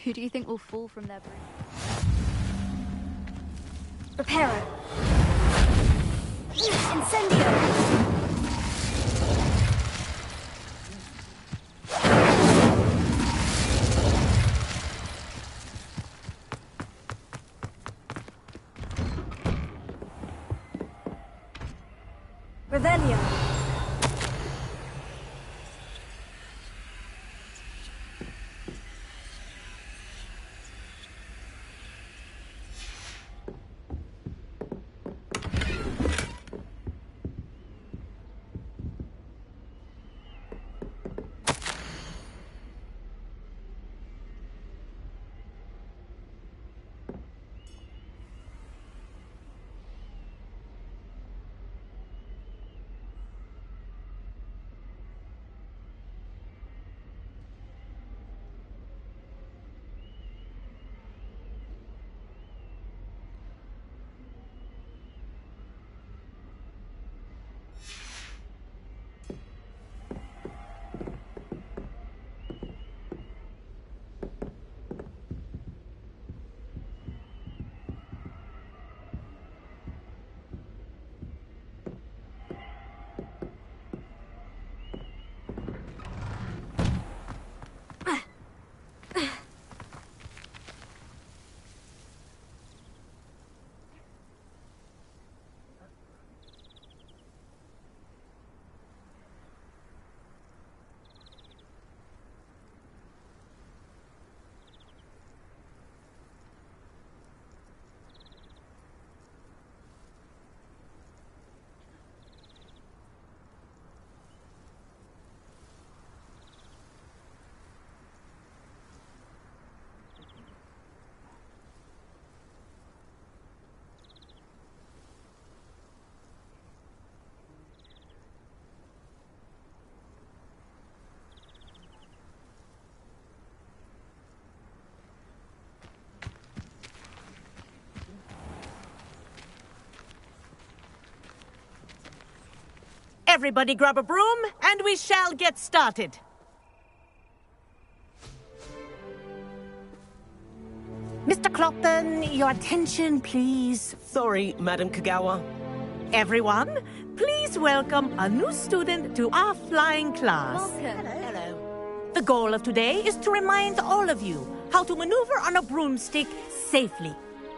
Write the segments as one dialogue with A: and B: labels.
A: Who do you think will fall from their broom?
B: Reparo. Incendio. Revelio.
C: Everybody grab a broom, and we shall get started. Mr. Clopton, your attention, please.
D: Sorry, Madam Kagawa.
C: Everyone, please welcome a new student to our flying class.
A: Welcome.
C: Hello. The goal of today is to remind all of you how to maneuver on a broomstick safely,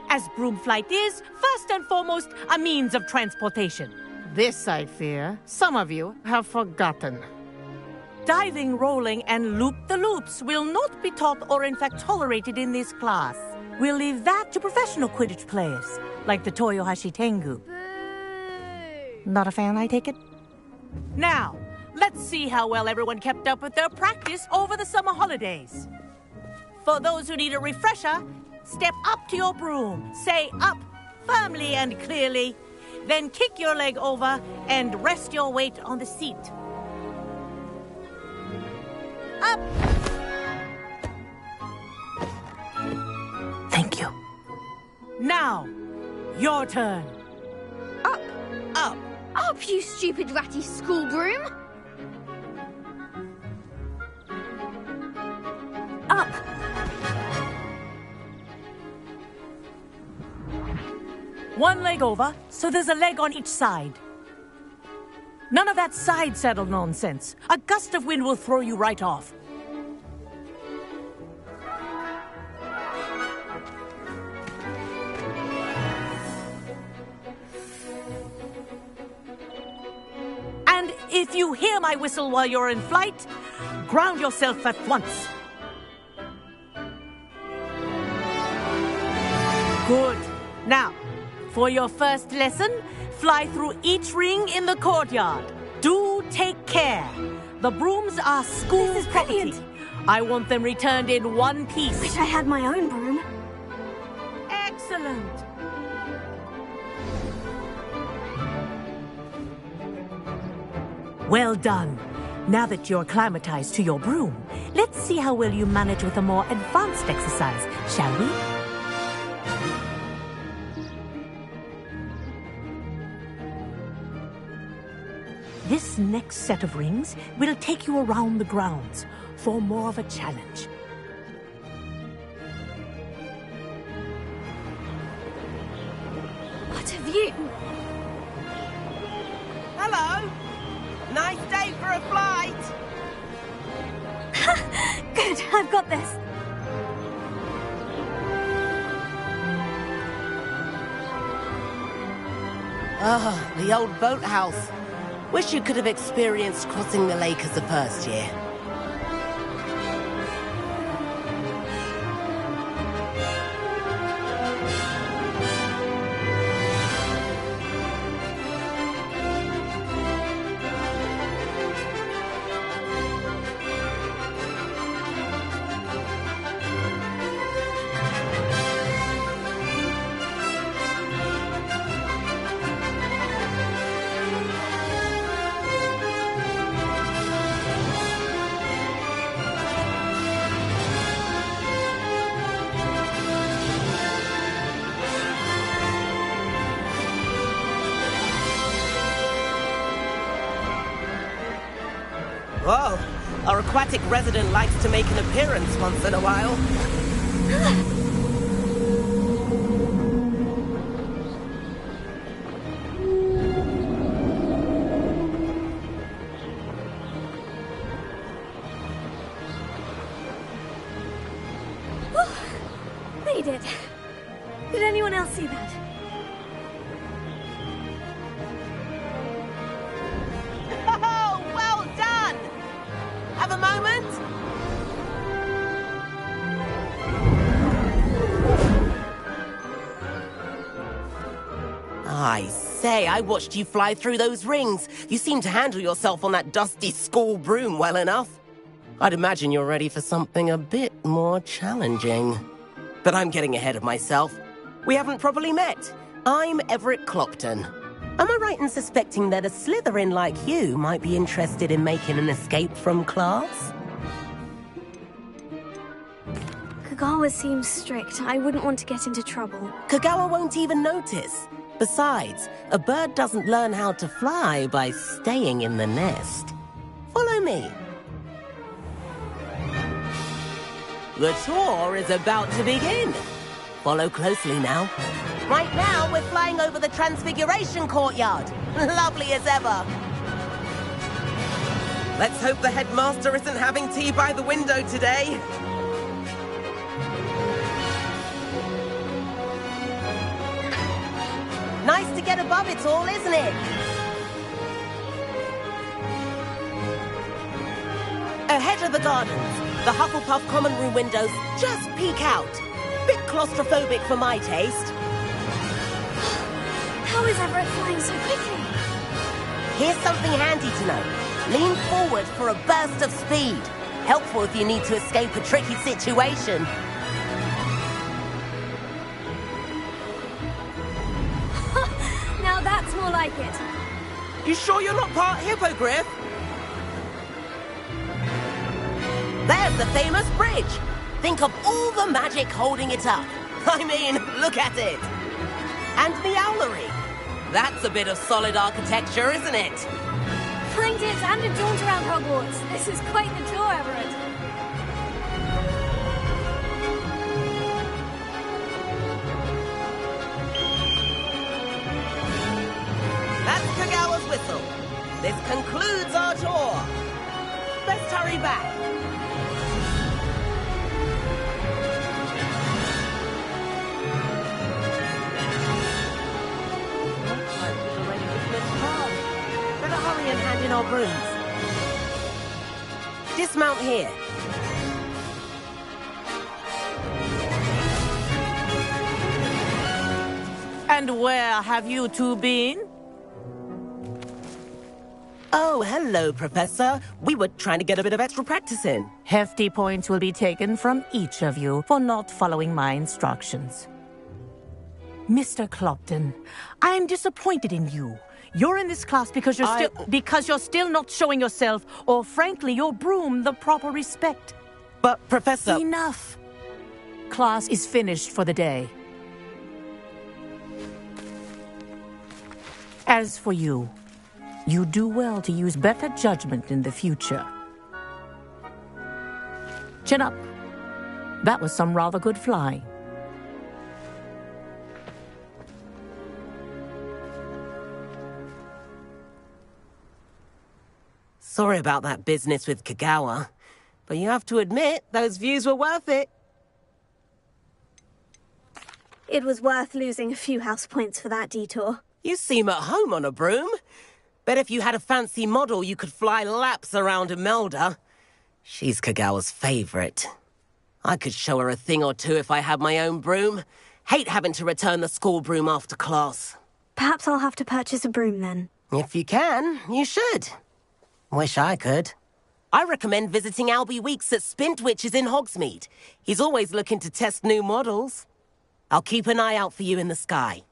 C: as broom flight is, first and foremost, a means of transportation. This, I fear, some of you have forgotten. Diving, rolling, and loop-the-loops will not be taught or in fact tolerated in this class. We'll leave that to professional Quidditch players, like the Toyohashi Tengu.
A: Boo!
C: Not a fan, I take it? Now, let's see how well everyone kept up with their practice over the summer holidays. For those who need a refresher, step up to your broom, say up firmly and clearly, then kick your leg over and rest your weight on the seat. Up! Thank you. Now, your turn.
B: Up.
C: Up.
B: Up, you stupid ratty school broom. Up.
C: One leg over, so there's a leg on each side. None of that side saddle nonsense. A gust of wind will throw you right off. And if you hear my whistle while you're in flight, ground yourself at once. Good. Now, for your first lesson, fly through each ring in the courtyard. Do take care. The brooms are school
B: This is
C: property.
B: brilliant.
C: I want them returned in one piece.
B: Wish I had my own broom.
C: Excellent. Well done. Now that you're acclimatized to your broom, let's see how well you manage with a more advanced exercise, shall we? This next set of rings will take you around the grounds for more of a challenge.
B: What a view!
D: Hello! Nice day for a flight!
B: Good, I've got this.
D: Ah, the old boathouse. Wish you could have experienced crossing the lake as a first year. Whoa, our aquatic resident likes to make an appearance once in a while.
B: Made it. Did anyone else see that?
D: Oh, well done! Have a moment? I say, I watched you fly through those rings. You seem to handle yourself on that dusty school broom well enough. I'd imagine you're ready for something a bit more challenging. But I'm getting ahead of myself. We haven't properly met. I'm Everett Clopton. Am I right in suspecting that a Slytherin like you might be interested in making an escape from class?
B: Kagawa seems strict. I wouldn't want to get into trouble.
D: Kagawa won't even notice. Besides, a bird doesn't learn how to fly by staying in the nest. Follow me. The tour is about to begin. Follow closely now. Right now, we're flying over the Transfiguration Courtyard. Lovely as ever. Let's hope the headmaster isn't having tea by the window today. Nice to get above it all, isn't it? Ahead of the gardens, the Hufflepuff common room windows just peek out. Bit claustrophobic for my taste.
B: How is Everett flying so quickly?
D: Here's something handy to know. Lean forward for a burst of speed. Helpful if you need to escape a tricky situation.
B: Now that's more like it.
D: You sure you're not part hippogriff? There's the famous bridge. Think of all the magic holding it up. I mean, look at it. And the owlery. That's a bit of solid architecture, isn't it?
B: Find it and a jaunt around Hogwarts. This is quite the tour, Everett.
D: That's Kagawa's whistle. This concludes our tour. Best hurry back. Better hurry and hand in our brooms. Dismount here.
C: And where have you two been?
D: Oh, hello, Professor. We were trying to get a bit of extra practice in.
C: Hefty points will be taken from each of you for not following my instructions. Mr. Clopton, I'm disappointed in you. You're in this class because you're still not showing yourself, or frankly, your broom the proper respect.
D: But, Professor...
C: Enough. Class is finished for the day. As for you, you do well to use better judgment in the future. Chin up. That was some rather good flying.
D: Sorry about that business with Kagawa, but you have to admit, those views were worth it.
B: It was worth losing a few house points for that detour.
D: You seem at home on a broom. Bet if you had a fancy model, you could fly laps around Imelda. She's Kagawa's favorite. I could show her a thing or two if I had my own broom. Hate having to return the school broom after class.
B: Perhaps I'll have to purchase a broom then.
D: If you can, you should. Wish I could. I recommend visiting Albie Weeks at Spintwitches in Hogsmeade. He's always looking to test new models. I'll keep an eye out for you in the sky.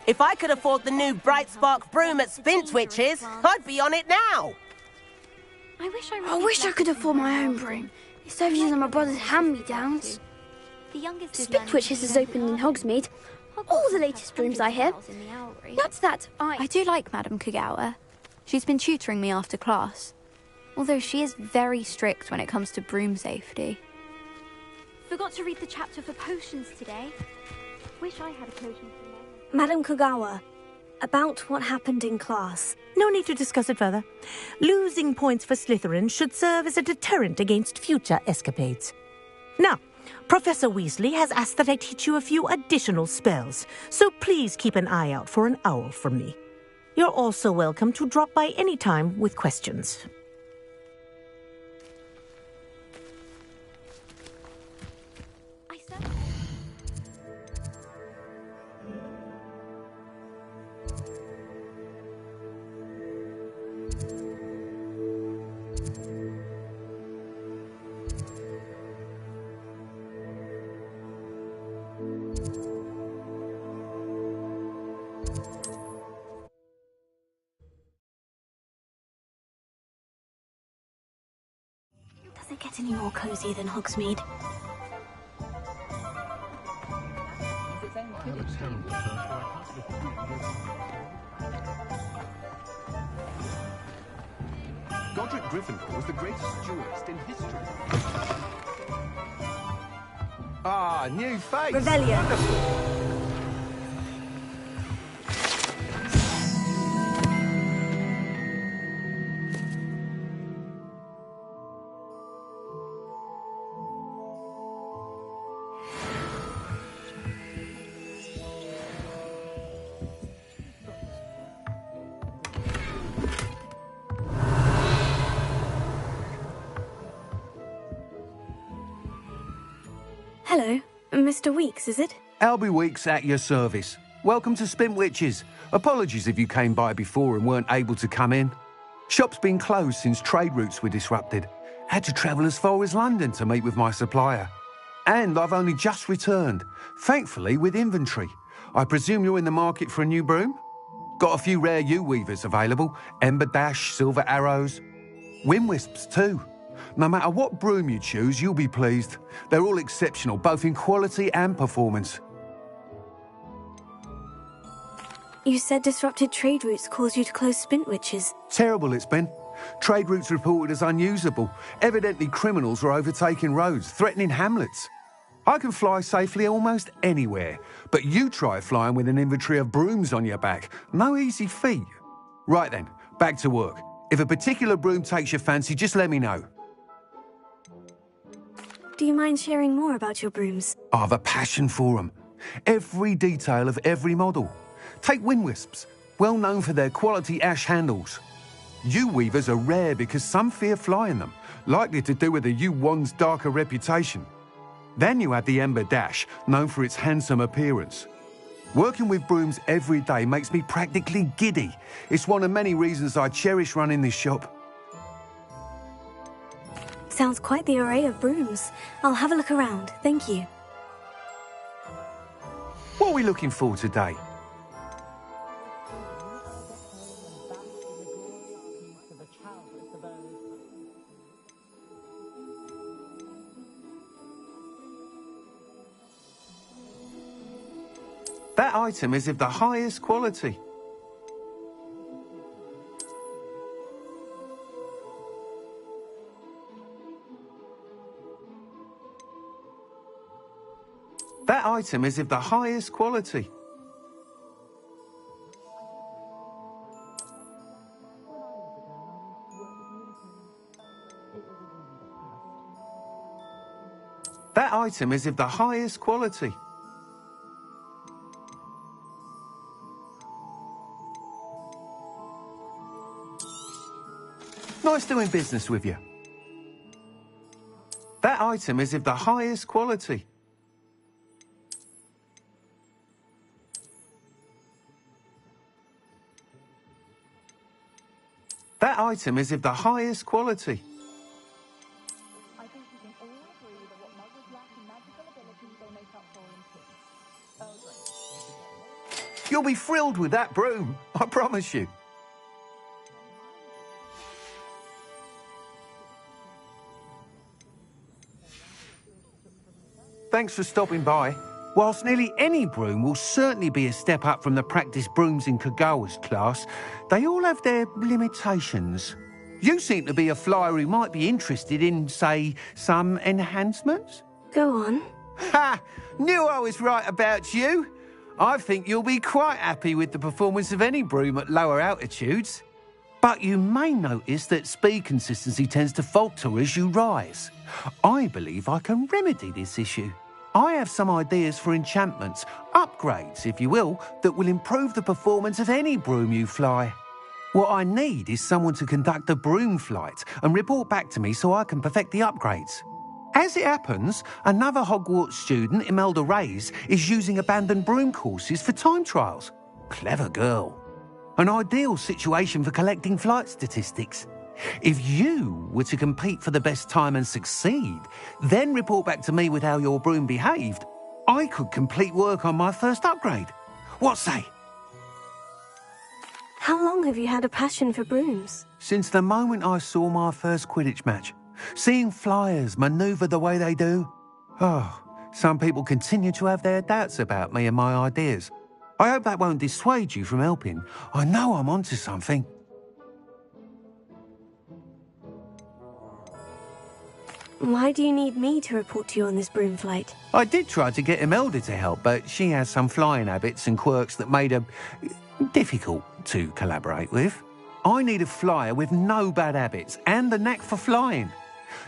D: If I could afford the new Bright Spark broom at Spintwitches, I'd be on it now.
B: I wish I could afford my own broom. Instead of using my brother's hand-me-downs.
A: The youngest
B: Spintwitches is opened in Hogsmeade. All the latest brooms I hear. That's that.
A: I do like Madame Kagawa. She's been tutoring me after class. Although she is very strict when it comes to broom safety. Forgot to read the chapter for potions today. Wish I had a potion for you.
B: Madame Kagawa, about what happened in class.
C: No need to discuss it further. Losing points for Slytherin should serve as a deterrent against future escapades. Now, Professor Weasley has asked that I teach you a few additional spells, so please keep an eye out for an owl from me. You're also welcome to drop by any time with questions.
B: Doesn't get any more cozy than Hogsmeade.
E: Godric Gryffindor was the greatest duelist in history. Ah, new face!
B: Revelio.
E: Wonderful!
B: Hello, Mr. Weeks, is it?
E: Albie Weeks at your service. Welcome to Spintwitches. Apologies if you came by before and weren't able to come in. Shop's been closed since trade routes were disrupted. Had to travel as far as London to meet with my supplier. And I've only just returned, thankfully with inventory. I presume you're in the market for a new broom? Got a few rare U-weavers available. Ember Dash, Silver Arrows. Wind Wisps too. No matter what broom you choose, you'll be pleased. They're all exceptional, both in quality and performance.
B: You said disrupted trade routes caused you to close Spintwitches.
E: Terrible it's been. Trade routes reported as unusable. Evidently criminals were overtaking roads, threatening hamlets. I can fly safely almost anywhere, but you try flying with an inventory of brooms on your back. No easy feat. Right then, back to work. If a particular broom takes your fancy, just let me know.
B: Do you mind sharing more about your brooms?
E: I've a passion for them. Every detail of every model. Take Wind Wisps, well known for their quality ash handles. U-weavers are rare because some fear flying them, likely to do with the U-wand's darker reputation. Then you have the Ember Dash, known for its handsome appearance. Working with brooms every day makes me practically giddy. It's one of many reasons I cherish running this shop.
B: Sounds quite the array of brooms. I'll have a look around, thank you.
E: What are we looking for today? That item is of the highest quality. That item is of the highest quality. That item is of the highest quality. Nice doing business with you. That item is of the highest quality. That item is of the highest quality.
F: I think we can all agree that what muggles lack in magical abilities they make up for in tea. Oh, great.
E: You'll be thrilled with that broom, I promise you. Thanks for stopping by. Whilst nearly any broom will certainly be a step up from the practice brooms in Kagawa's class, they all have their limitations. You seem to be a flyer who might be interested in, say, some enhancements?
B: Go on.
E: Ha! Knew I was right about you. I think you'll be quite happy with the performance of any broom at lower altitudes. But you may notice that speed consistency tends to falter as you rise. I believe I can remedy this issue. I have some ideas for enchantments, upgrades, if you will, that will improve the performance of any broom you fly. What I need is someone to conduct a broom flight and report back to me so I can perfect the upgrades. As it happens, another Hogwarts student, Imelda Reyes, is using abandoned broom courses for time trials. Clever girl. An ideal situation for collecting flight statistics. If you were to compete for the best time and succeed, then report back to me with how your broom behaved, I could complete work on my first upgrade. What say?
B: How long have you had a passion for brooms?
E: Since the moment I saw my first Quidditch match. Seeing flyers manoeuvre the way they do. Oh, some people continue to have their doubts about me and my ideas. I hope that won't dissuade you from helping. I know I'm onto something.
B: Why do you need me to report to you on this broom flight?
E: I did try to get Imelda to help, but she has some flying habits and quirks that made her difficult to collaborate with. I need a flyer with no bad habits and the knack for flying.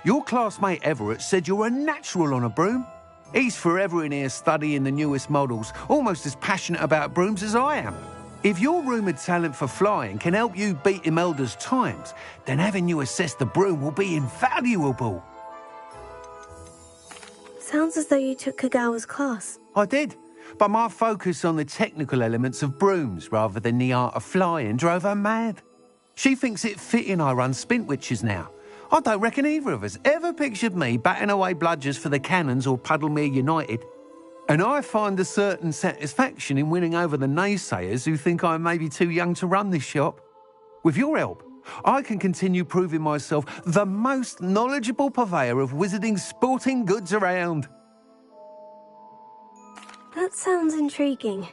E: Your classmate Everett said you're a natural on a broom. He's forever in here studying the newest models, almost as passionate about brooms as I am. If your rumoured talent for flying can help you beat Imelda's times, then having you assess the broom will be invaluable.
B: Sounds as though you took Kagawa's class.
E: I did, but my focus on the technical elements of brooms rather than the art of flying drove her mad. She thinks it fitting I run Spintwitches now. I don't reckon either of us ever pictured me batting away bludgers for the Cannons or Puddlemere United. And I find a certain satisfaction in winning over the naysayers who think I may be too young to run this shop. With your help, I can continue proving myself the most knowledgeable purveyor of wizarding sporting goods around.
B: That sounds intriguing.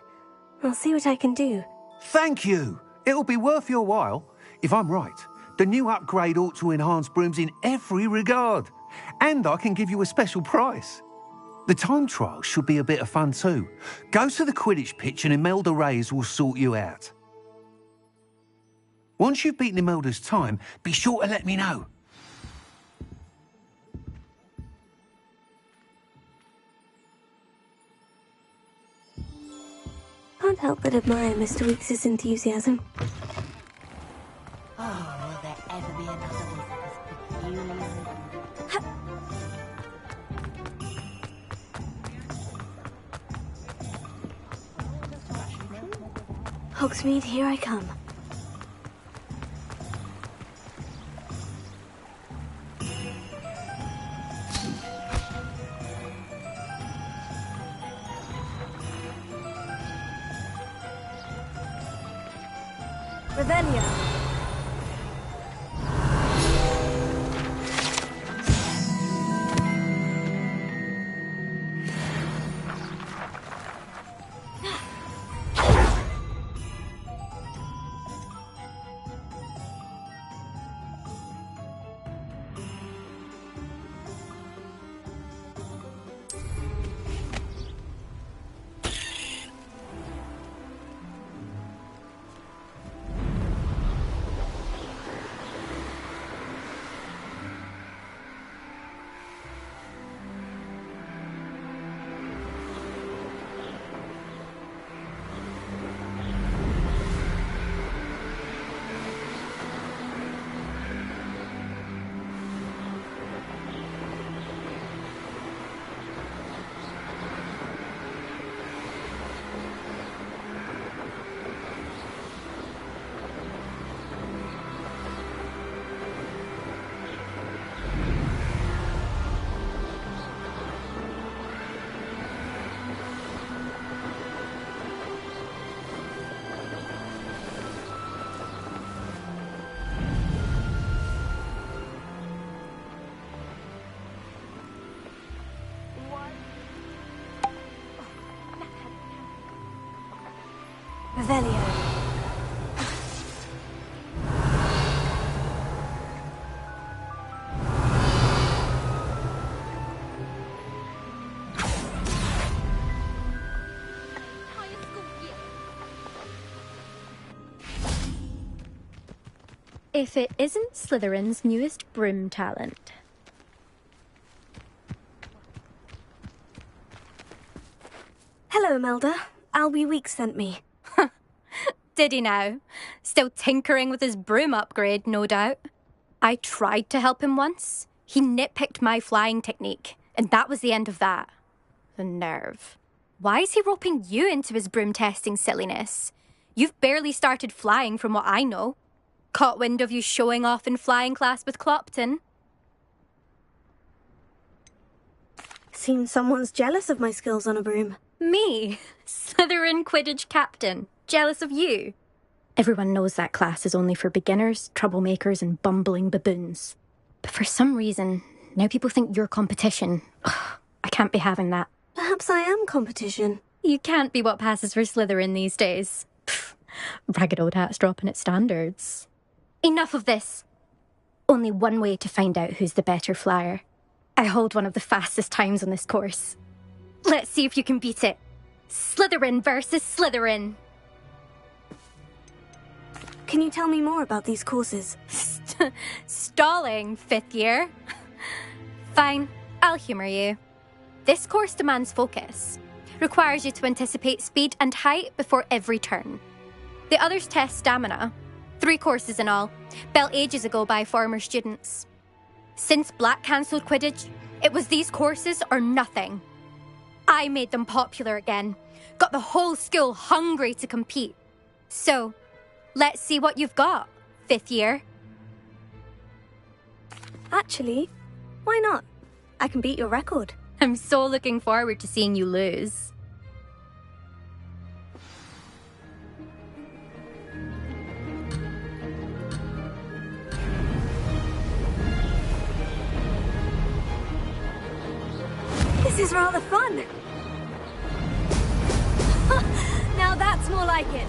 B: I'll see what I can do.
E: Thank you. It'll be worth your while. If I'm right, the new upgrade ought to enhance brooms in every regard. And I can give you a special price. The time trial should be a bit of fun too. Go to the Quidditch pitch and Imelda Reyes will sort you out. Once you've beaten Imelda's time, be sure to let me know.
B: Can't help but admire Mr. Weekes' enthusiasm.
C: Oh, will there ever be another wizard as peculiar?
B: Hogsmeade, here I come. Revelio. Revelio.
G: If it isn't Slytherin's newest broom talent.
B: Hello, Imelda. Albie Weeks sent me.
G: Did he now? Still tinkering with his broom upgrade, no doubt. I tried to help him once. He nitpicked my flying technique, and that was the end of that. The nerve. Why is he roping you into his broom testing silliness? You've barely started flying from what I know. Caught wind of you showing off in flying class with Clopton.
B: Seems someone's jealous of my skills on a broom.
G: Me? Slytherin Quidditch captain. Jealous of you? Everyone knows that class is only for beginners, troublemakers, and bumbling baboons. But for some reason, now people think you're competition. Ugh, I can't be having that.
B: Perhaps I am competition.
G: You can't be what passes for Slytherin these days. Pfft, ragged old hat's dropping its standards. Enough of this. Only one way to find out who's the better flyer. I hold one of the fastest times on this course. Let's see if you can beat it. Slytherin versus Slytherin.
B: Can you tell me more about these courses?
G: Stalling, 5th year? Fine, I'll humour you. This course demands focus. Requires you to anticipate speed and height before every turn. The others test stamina. 3 courses in all, built ages ago by former students. Since Black cancelled Quidditch, it was these courses or nothing. I made them popular again, got the whole school hungry to compete. So, let's see what you've got, 5th year.
B: Actually, why not? I can beat your record.
G: I'm so looking forward to seeing you lose.
B: This is rather fun. Now that's more like it.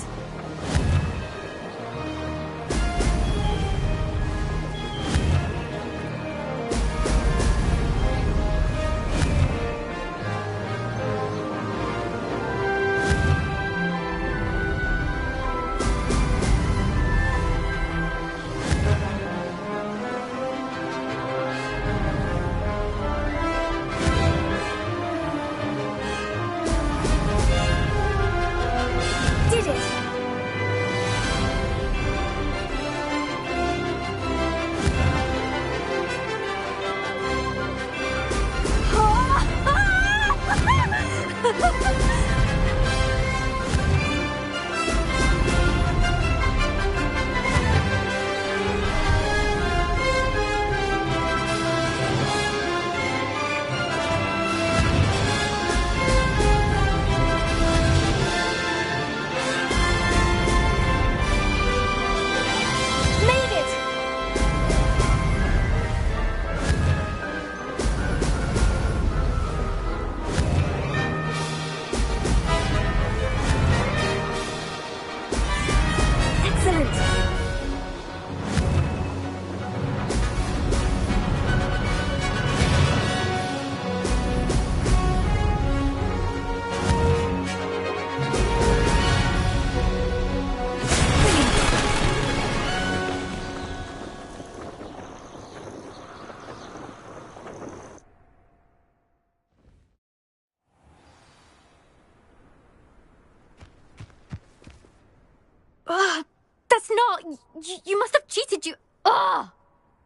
G: That's not... You must have cheated, you... Ugh!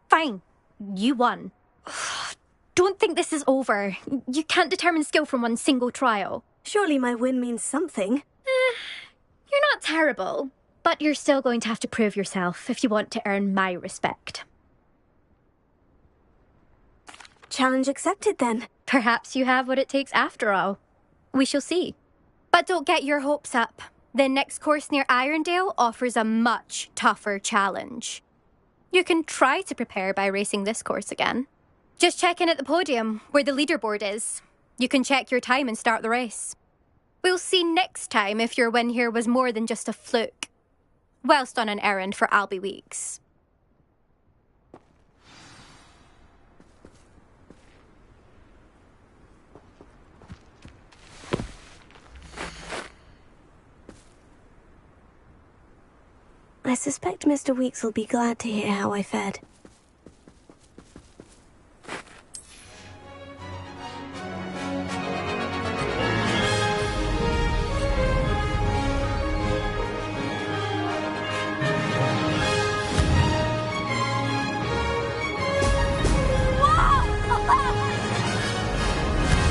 G: Fine. You won. Don't think this is over. You can't determine skill from one single trial.
B: Surely my win means something.
G: You're not terrible, but you're still going to have to prove yourself if you want to earn my respect.
B: Challenge accepted, then.
G: Perhaps you have what it takes after all. We shall see. But don't get your hopes up. The next course near Irondale offers a much tougher challenge. You can try to prepare by racing this course again. Just check in at the podium, where the leaderboard is. You can check your time and start the race. We'll see next time if your win here was more than just a fluke. Whilst on an errand for Albie Weeks.
B: I suspect Mr. Weeks will be glad to hear how I fared.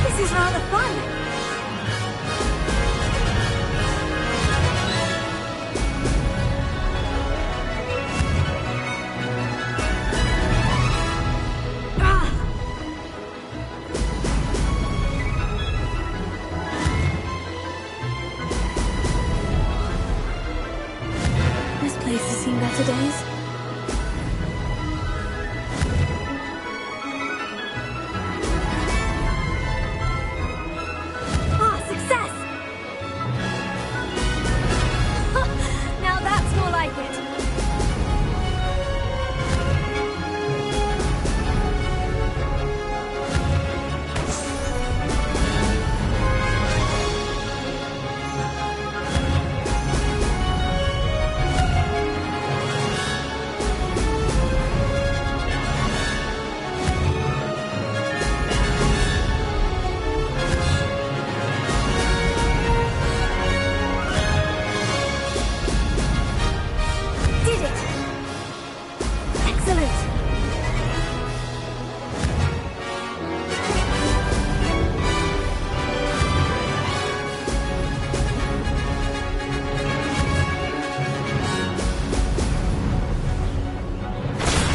B: This is rather fun. This place has seen better days. Success! Now that's more like it. Did it! Excellent!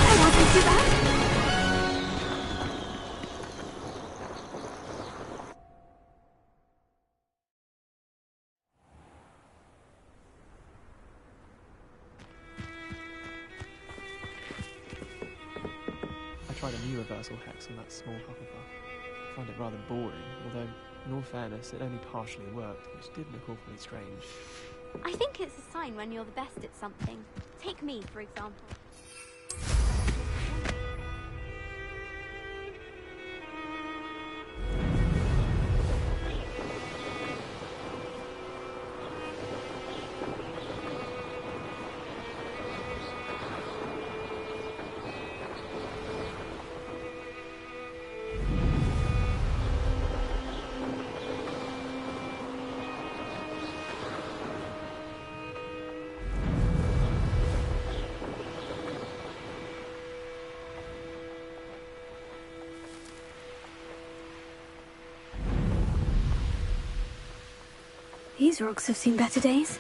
B: I wasn't too bad.
H: I tried a new reversal hex on that small Hufflepuff. I found it rather boring, although, in all fairness, it only partially worked, which did look awfully strange.
A: I think it's a sign when you're the best at something. Take me, for example.
B: These rocks have seen better days.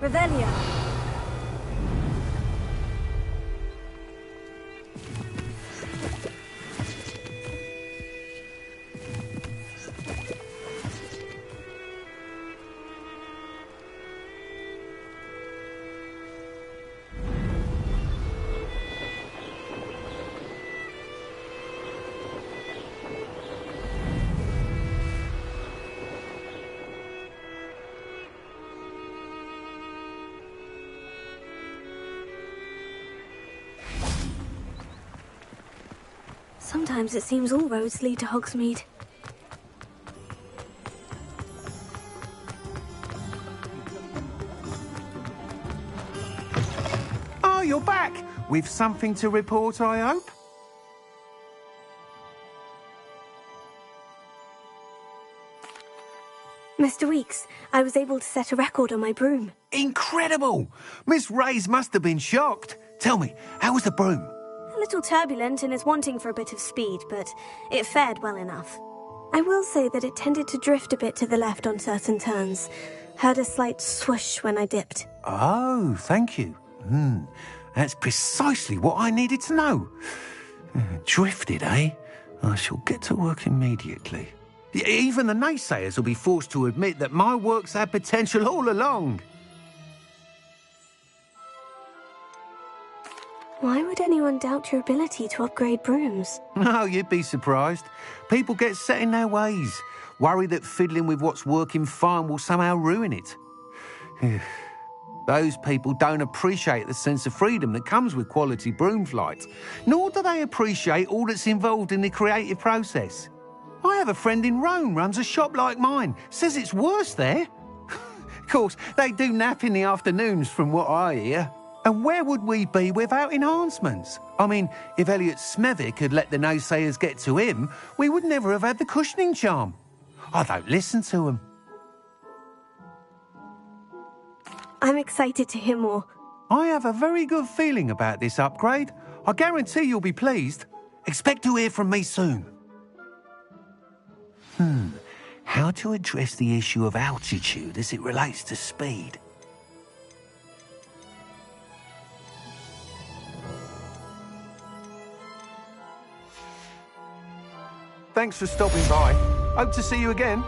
B: Revelio. Sometimes it seems all roads lead to Hogsmeade.
E: Oh, you're back! With something to report, I hope?
B: Mr. Weeks, I was able to set a record on my broom.
E: Incredible! Miss Reyes must have been shocked. Tell me, how was the broom?
B: A little turbulent and is wanting for a bit of speed, but it fared well enough. I will say that it tended to drift a bit to the left on certain turns. Heard a slight swoosh when I dipped.
E: Oh, thank you. That's precisely what I needed to know. Drifted, eh? I shall get to work immediately. Even the naysayers will be forced to admit that my work's had potential all along.
B: Why would anyone doubt your ability to upgrade brooms?
E: No, you'd be surprised. People get set in their ways, worry that fiddling with what's working fine will somehow ruin it. Those people don't appreciate the sense of freedom that comes with quality broom flight, nor do they appreciate all that's involved in the creative process. I have a friend in Rome runs a shop like mine, says it's worse there. Of course, they do nap in the afternoons from what I hear. And where would we be without enhancements? I mean, if Elliot Smethwick had let the naysayers get to him, we would never have had the cushioning charm. I don't listen to them.
B: I'm excited to hear more.
E: I have a very good feeling about this upgrade. I guarantee you'll be pleased. Expect to hear from me soon. How to address the issue of altitude as it relates to speed? Thanks for stopping by. Hope to see you again.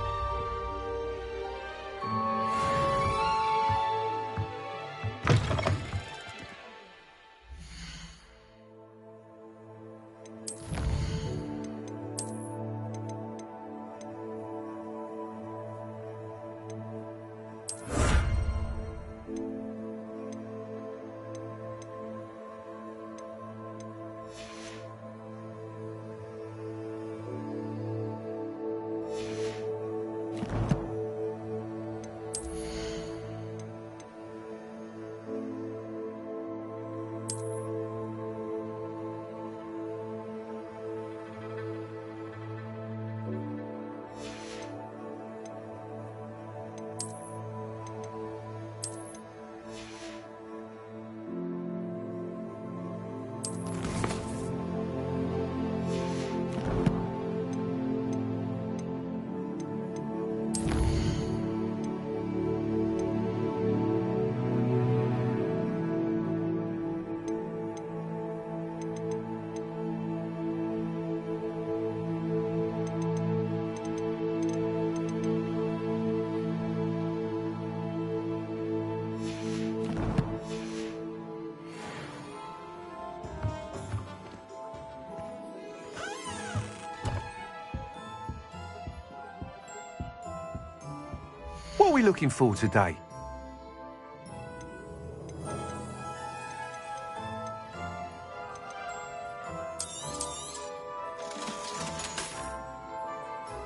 E: What are we looking for today?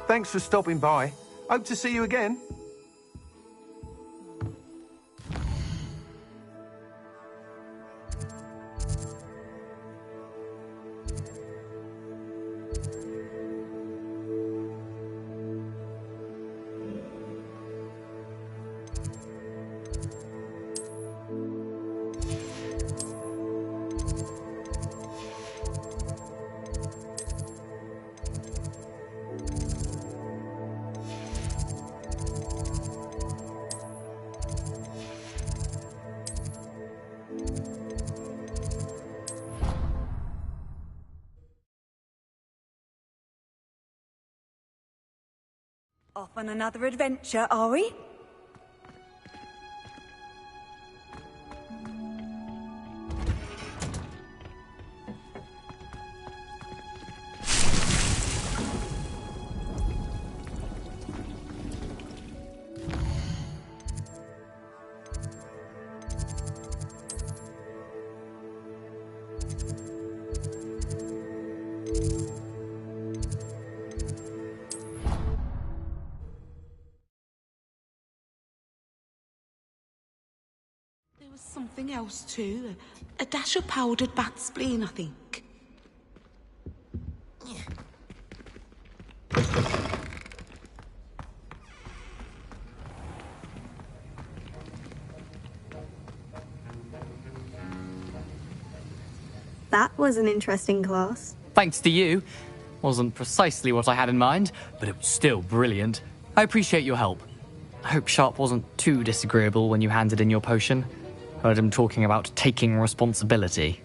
E: Thanks for stopping by. Hope to see you again.
I: Off on another adventure, are we?
J: Something else too. A dash of powdered bat spleen, I think.
B: That was an interesting class.
K: Thanks to you. Wasn't precisely what I had in mind, but it was still brilliant. I appreciate your help. I hope Sharp wasn't too disagreeable when you handed in your potion. Heard him talking about taking responsibility.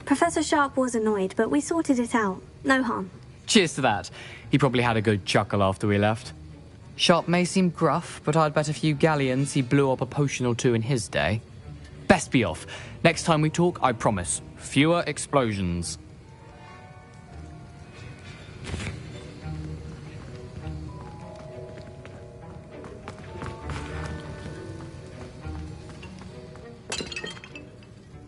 B: Professor Sharp was annoyed, but we sorted it out. No harm.
K: Cheers to that. He probably had a good chuckle after we left. Sharp may seem gruff, but I'd bet a few galleons he blew up a potion or two in his day. Best be off. Next time we talk, I promise, fewer explosions.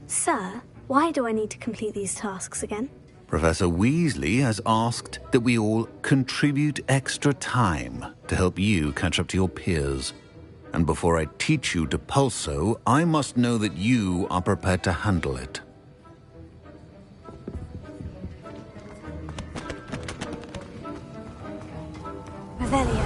B: Sir, why do I need to complete these tasks again?
L: Professor Weasley has asked that we all contribute extra time to help you catch up to your peers. And before I teach you to pulso, I must know that you are prepared to handle it.
B: Revelio.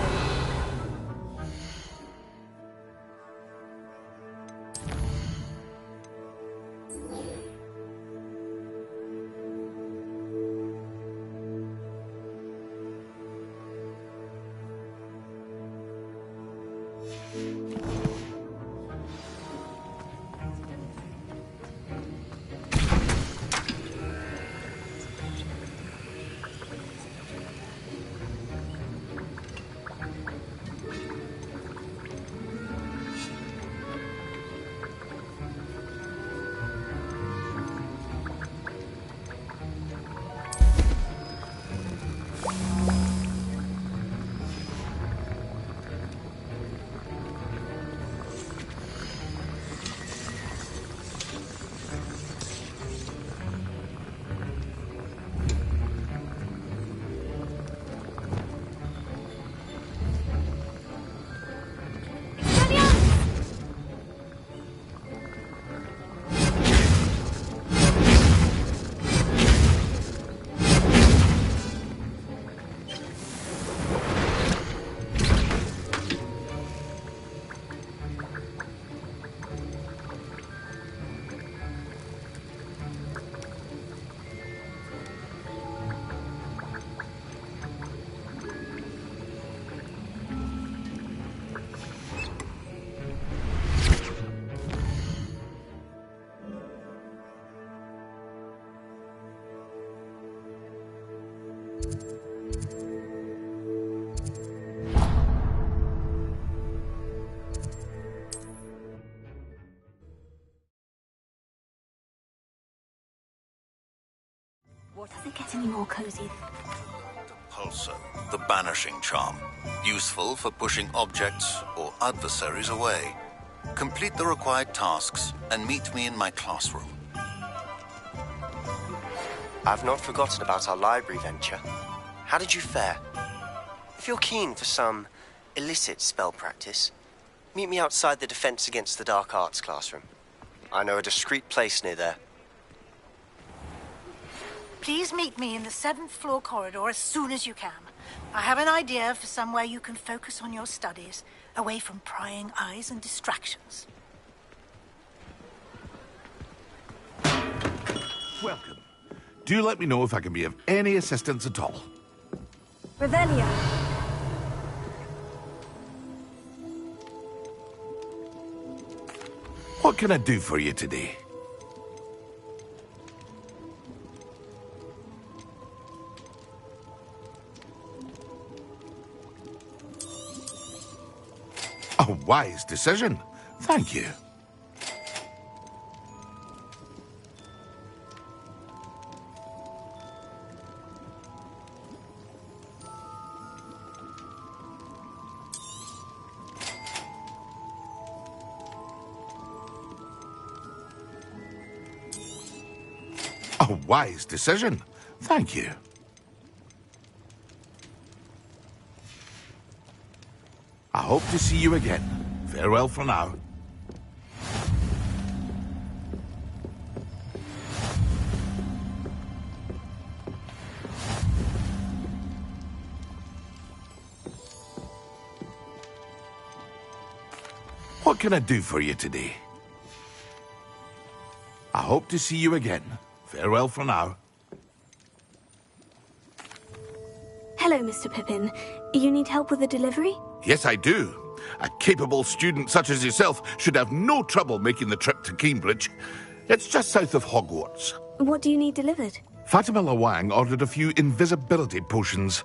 B: Does it get any more cozy?
L: Pulso, the banishing charm. Useful for pushing objects or adversaries away. Complete the required tasks and meet me in my classroom.
M: I've not forgotten about our library venture. How did you fare? If you're keen for some illicit spell practice, meet me outside the Defense Against the Dark Arts classroom. I know a discreet place near there.
N: Please meet me in the 7th floor corridor as soon as you can. I have an idea for somewhere you can focus on your studies, away from prying eyes and distractions.
O: Welcome. Do let me know if I can be of any assistance at all.
B: Revelio.
O: What can I do for you today? A wise decision. Thank you. A wise decision. Thank you. I hope to see you again. Farewell for now. What can I do for you today? I hope to see you again. Farewell for now.
B: Hello, Mr. Pippin. You need help with the delivery?
O: Yes, I do. A capable student such as yourself should have no trouble making the trip to Cambridge. It's just south of Hogwarts.
B: What do you need delivered?
O: Fatima Lawang ordered a few invisibility potions.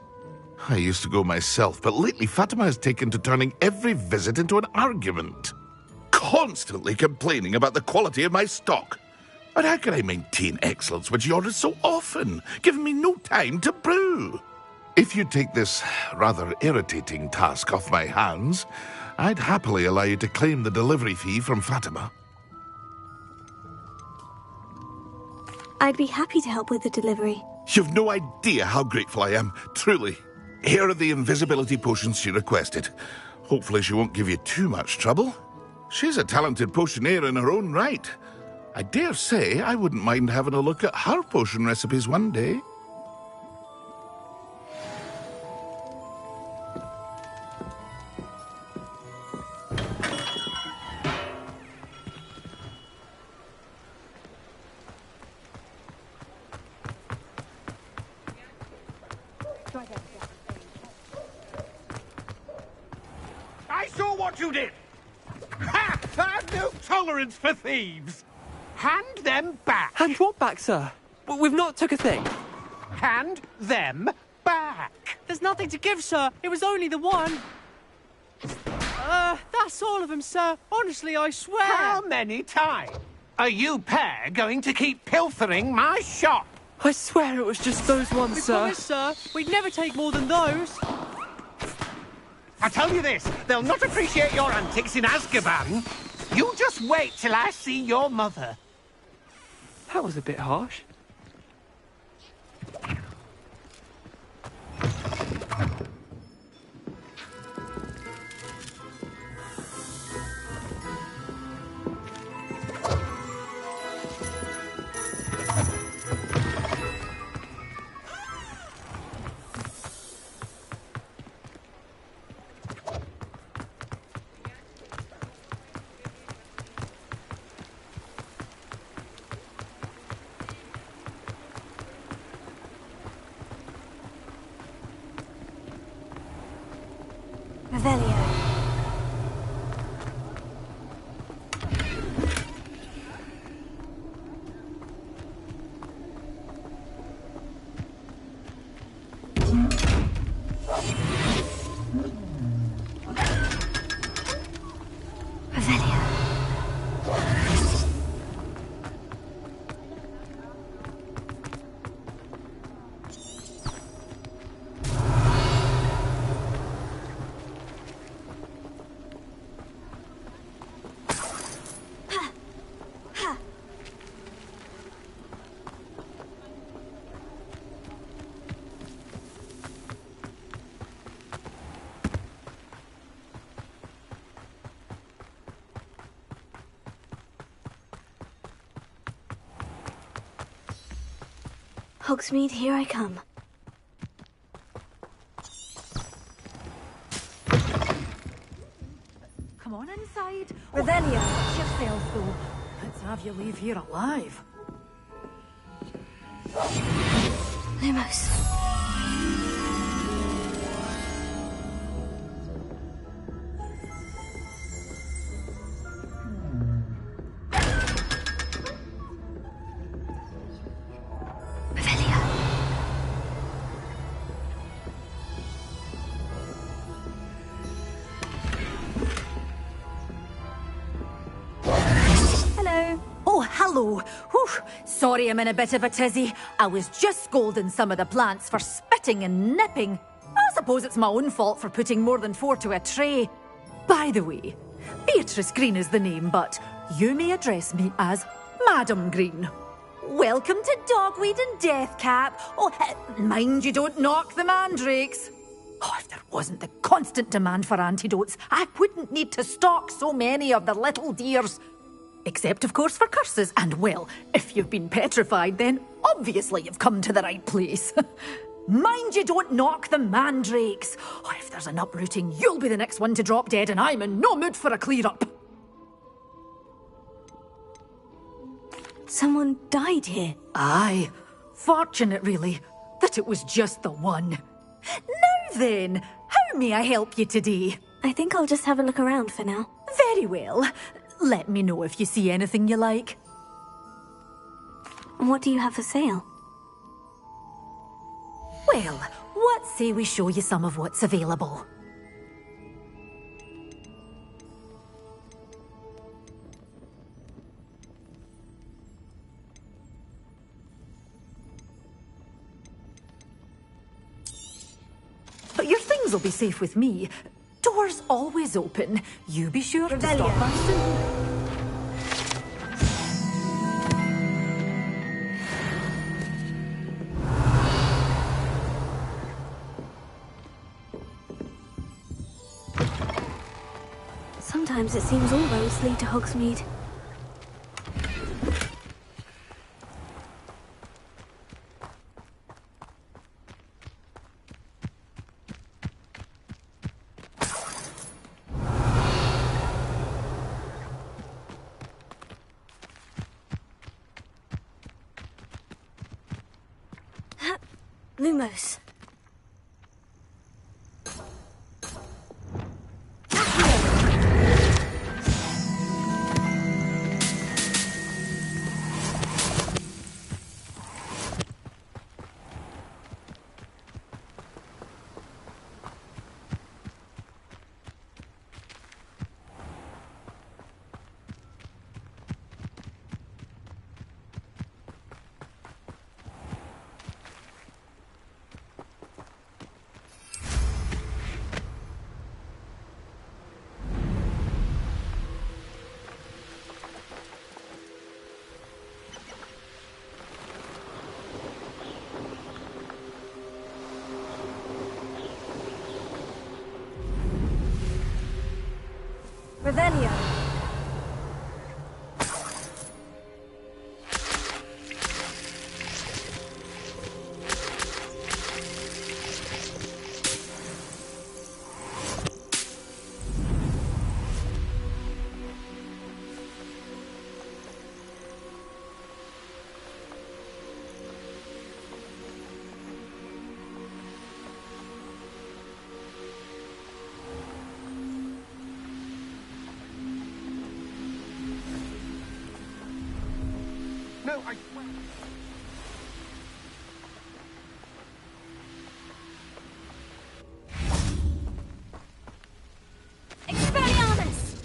O: I used to go myself, but lately Fatima has taken to turning every visit into an argument. Constantly complaining about the quality of my stock. But how can I maintain excellence when she orders so often, giving me no time to brew? If you take this rather irritating task off my hands, I'd happily allow you to claim the delivery fee from Fatima.
B: I'd be happy to help with the delivery.
O: You've no idea how grateful I am, truly. Here are the invisibility potions she requested. Hopefully she won't give you too much trouble. She's a talented potioneer in her own right. I dare say I wouldn't mind having a look at her potion recipes one day.
P: I saw what you did! Ha! I've no tolerance for thieves! Hand them back!
H: Hand what back, sir? We've not took a thing.
P: Hand them back!
H: There's nothing to give, sir. It was only the one. That's all of them, sir. Honestly, I swear.
P: How many times are you pair going to keep pilfering my shop?
H: I swear it was just those ones,
P: We
H: sir.
P: promise,
H: sir. We'd never take more than those.
P: I tell you this, they'll not appreciate your antics in Azkaban. You just wait till I see your mother.
H: That was a bit harsh.
B: Revelio. Hogsmeade, here I come.
N: Come on inside.
B: Revelio.
N: Watch yourself, though. Let's have you leave here alive.
B: Lumos.
N: Oh, hello. Whew. Sorry I'm in a bit of a tizzy. I was just scolding some of the plants for spitting and nipping. I suppose it's my own fault for putting more than 4 to a tray. By the way, Beatrice Green is the name, but you may address me as Madam Green. Welcome to Dogweed and Deathcap. Oh, mind you don't knock the mandrakes. Oh, if there wasn't the constant demand for antidotes, I wouldn't need to stock so many of the little dears. Except, of course, for curses. And, well, if you've been petrified, then obviously you've come to the right place. Mind you don't knock the mandrakes. Oh, if there's an uprooting, you'll be the next one to drop dead, and I'm in no mood for a clear-up.
B: Someone died here.
N: Aye. Fortunate, really, that it was just the one. Now then, how may I help you today?
B: I think I'll just have a look around for now.
N: Very well. Let me know if you see anything you like.
B: What do you have for sale?
N: Well, what say we show you some of what's available? But your things will be safe with me. Doors always open. You be sure to stop us soon.
B: Sometimes it seems all roads lead to Hogsmeade. Lumos. Revelio.
P: No, I swear.
B: Expelliarmus!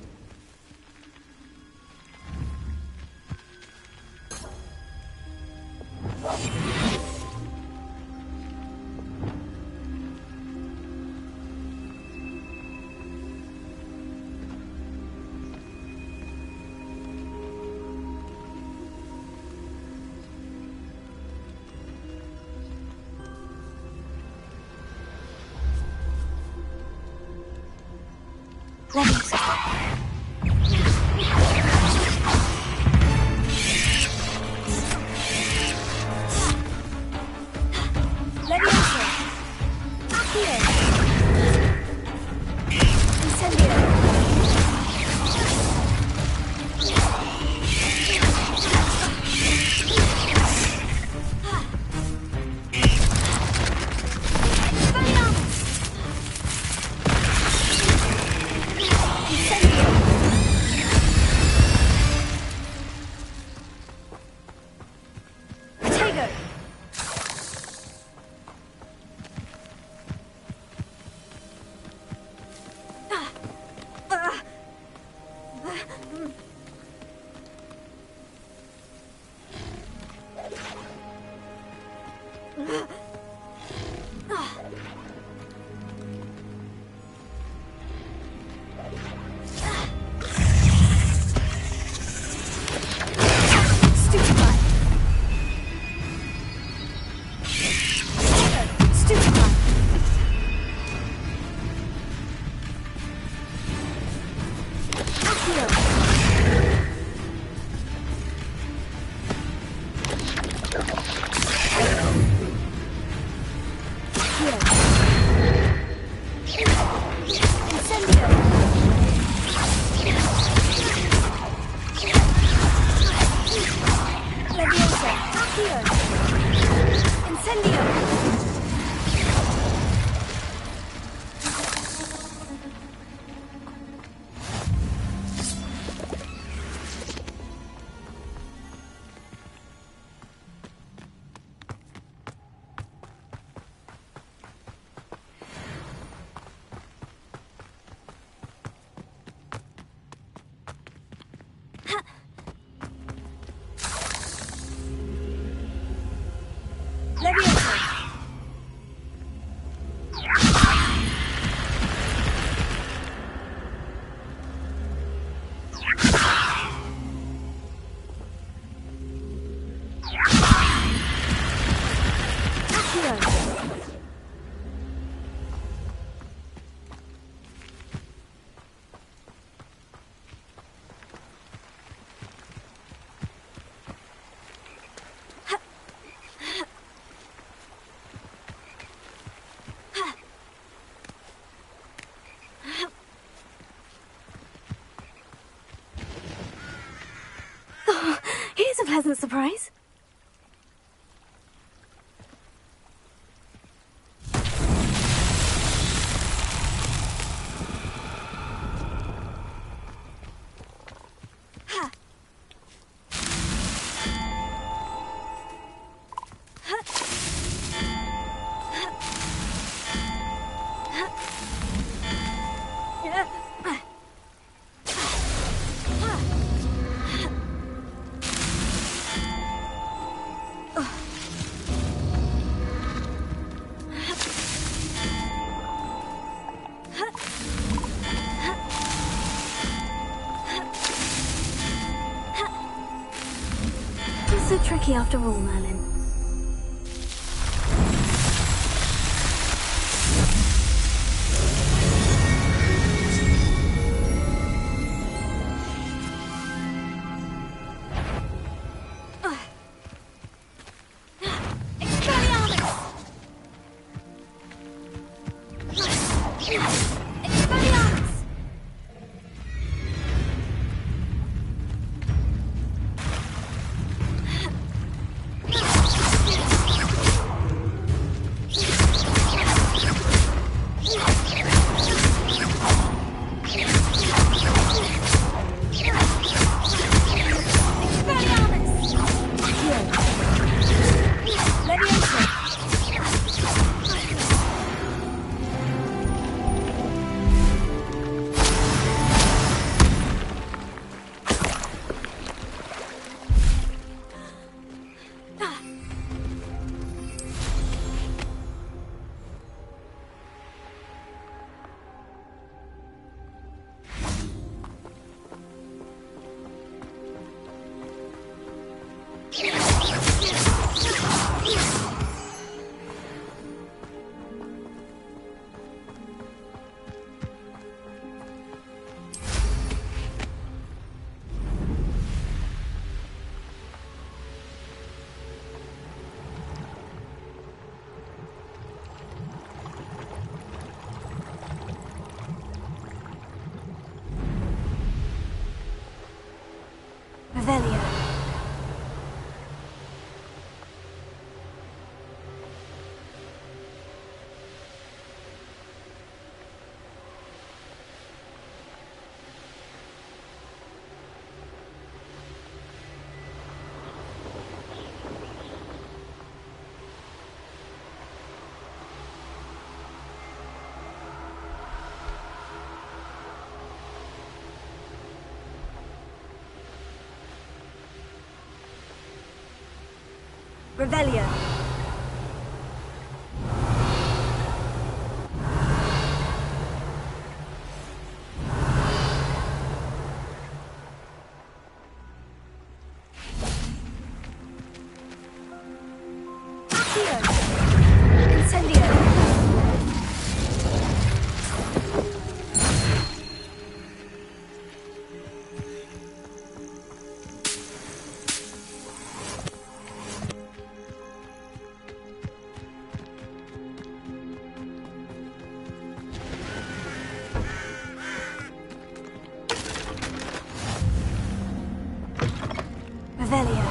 B: pleasant surprise? So tricky after all, Merlin. Revelio. Revelio. Revelio.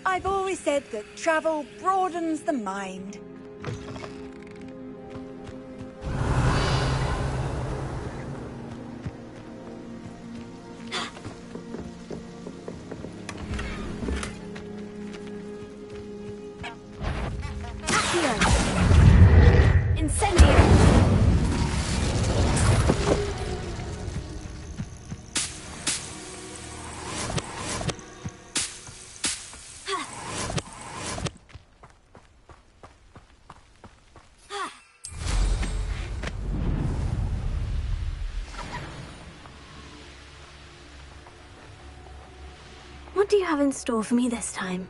I: I've always said that travel broadens the mind.
B: What do you have in store for me this time?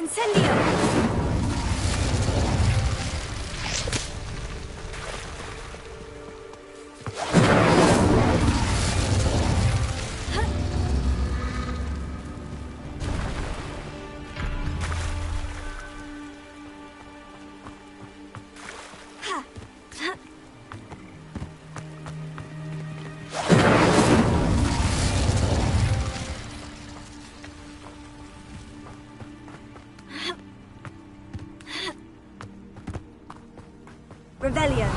B: Incendio! Revelio.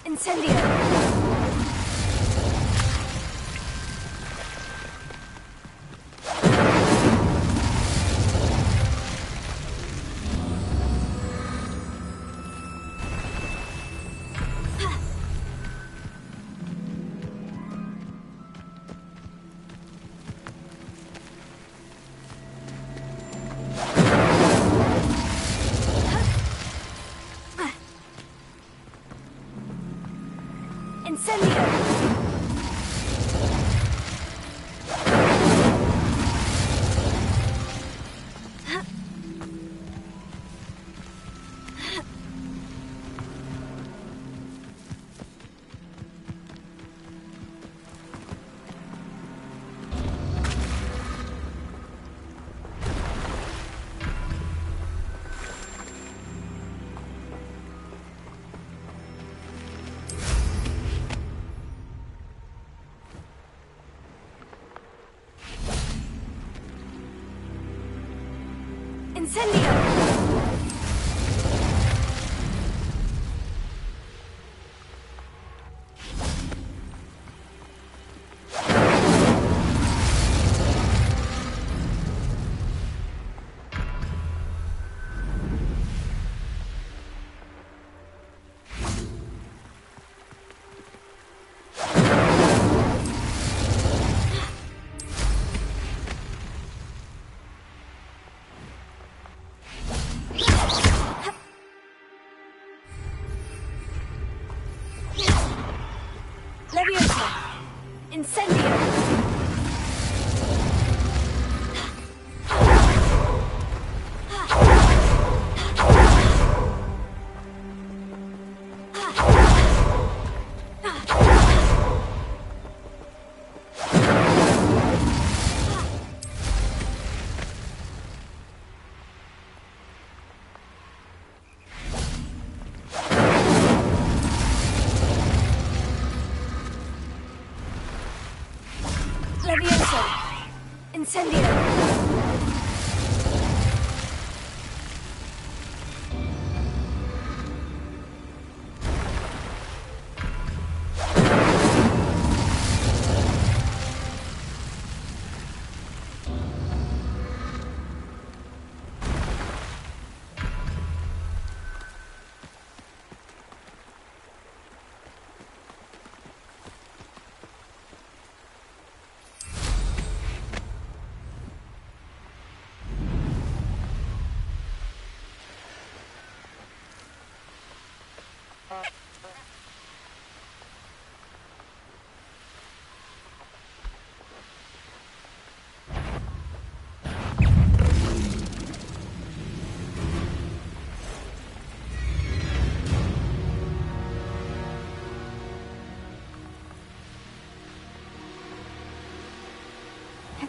B: Incendio!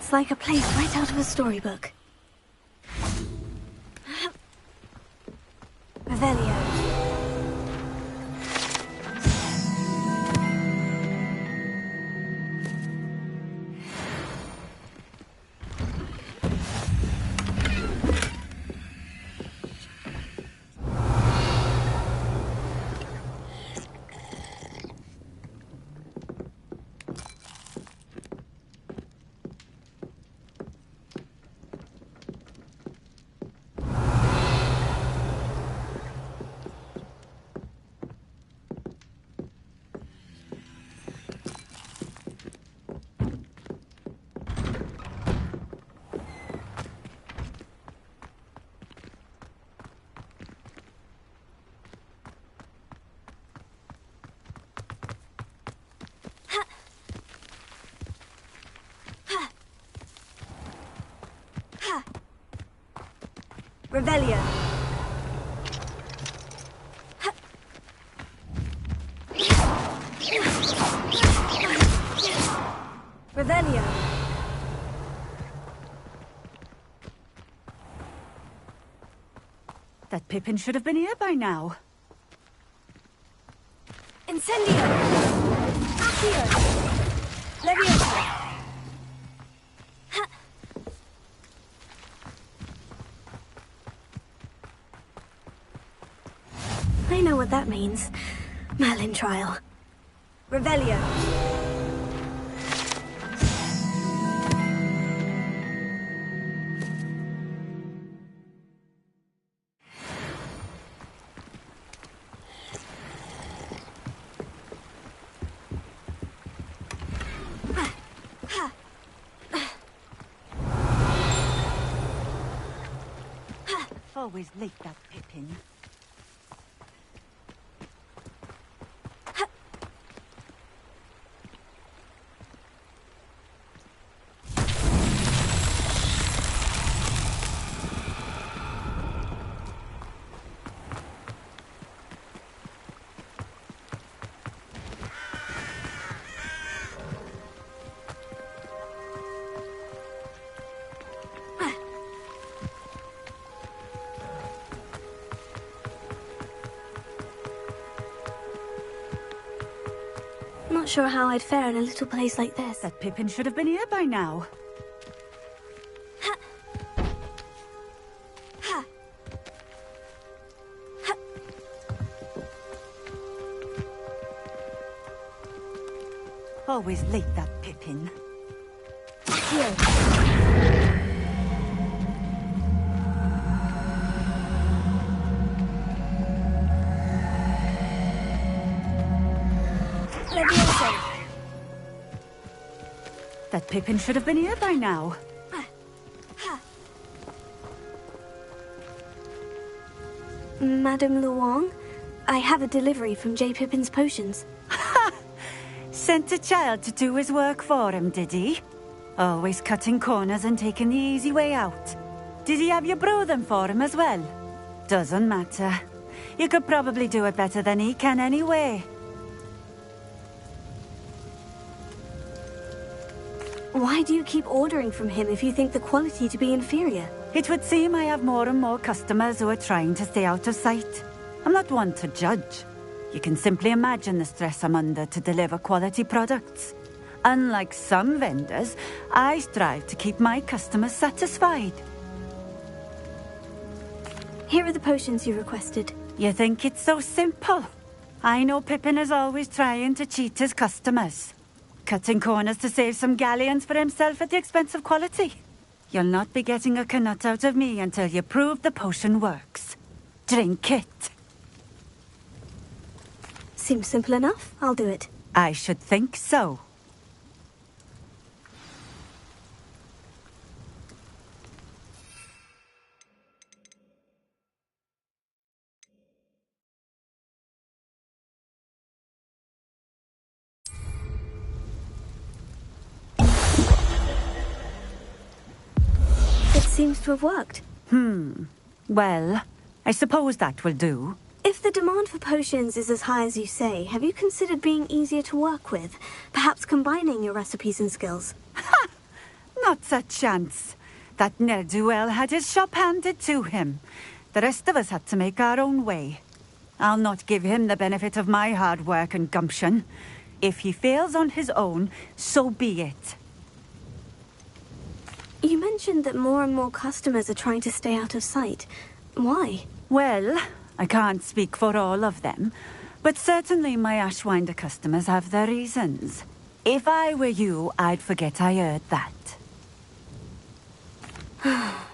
B: It's like a place right out of a storybook. Revelio. Revelio. Revelio.
N: That Pippin should have been here by now.
B: Incendio. Accio. Leviosa. I know what that means. Merlin trial. Revelio.
N: Always late, that Pippin.
B: Not sure how I'd fare in a little place like this.
N: That Pippin should have been here by now. Always late, that Pippin.
B: Here. Leviosa.
N: That Pippin should have been here by now.
B: Madame Luong, I have a delivery from J. Pippin's potions.
N: Sent a child to do his work for him, did he? Always cutting corners and taking the easy way out. Did he have you brew them for him as well? Doesn't matter. You could probably do it better than he can anyway.
B: Why do you keep ordering from him if you think the quality to be inferior?
N: It would seem I have more and more customers who are trying to stay out of sight. I'm not one to judge. You can simply imagine the stress I'm under to deliver quality products. Unlike some vendors, I strive to keep my customers satisfied.
B: Here are the potions you requested.
N: You think it's so simple? I know Pippin is always trying to cheat his customers. Cutting corners to save some galleons for himself at the expense of quality. You'll not be getting a canut out of me until you prove the potion works. Drink it.
B: Seems simple enough. I'll do it.
N: I should think so.
B: Seems to have worked.
N: Well, I suppose that will do.
B: If the demand for potions is as high as you say, have you considered being easier to work with? Perhaps combining your recipes and skills?
N: Ha! Not a chance. That ne'er-do-well had his shop handed to him. The rest of us had to make our own way. I'll not give him the benefit of my hard work and gumption. If he fails on his own, so be it.
B: You mentioned that more and more customers are trying to stay out of sight. Why?
N: Well, I can't speak for all of them, but certainly my Ashwinder customers have their reasons. If I were you, I'd forget I heard that.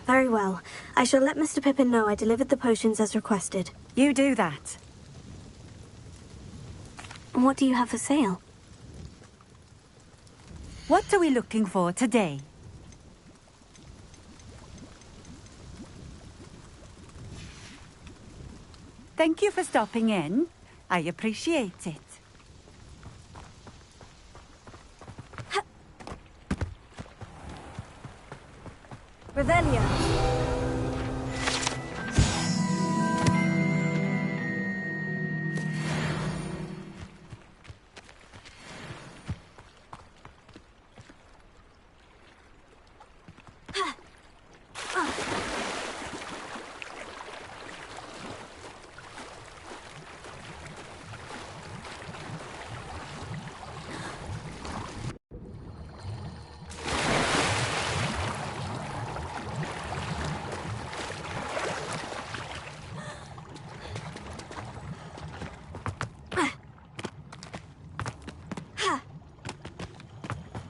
B: Very well. I shall let Mr. Pippin know I delivered the potions as requested.
N: You do that.
B: What do you have for sale?
N: What are we looking for today? Thank you for stopping in. I appreciate it.
B: Revelio.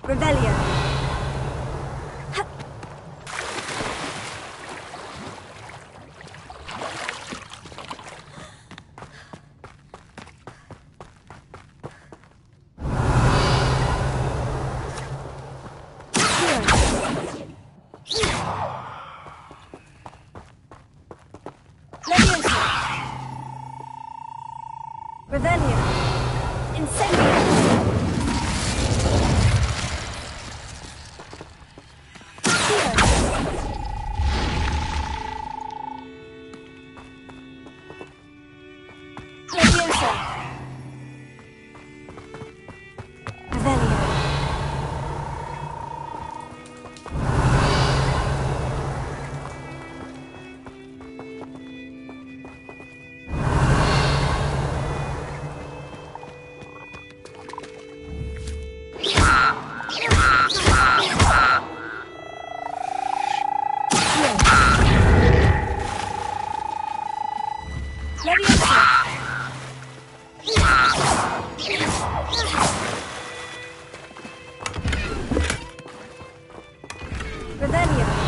B: Revelio. Revelio. Incendio. Leviosa. Revelio. Revelio.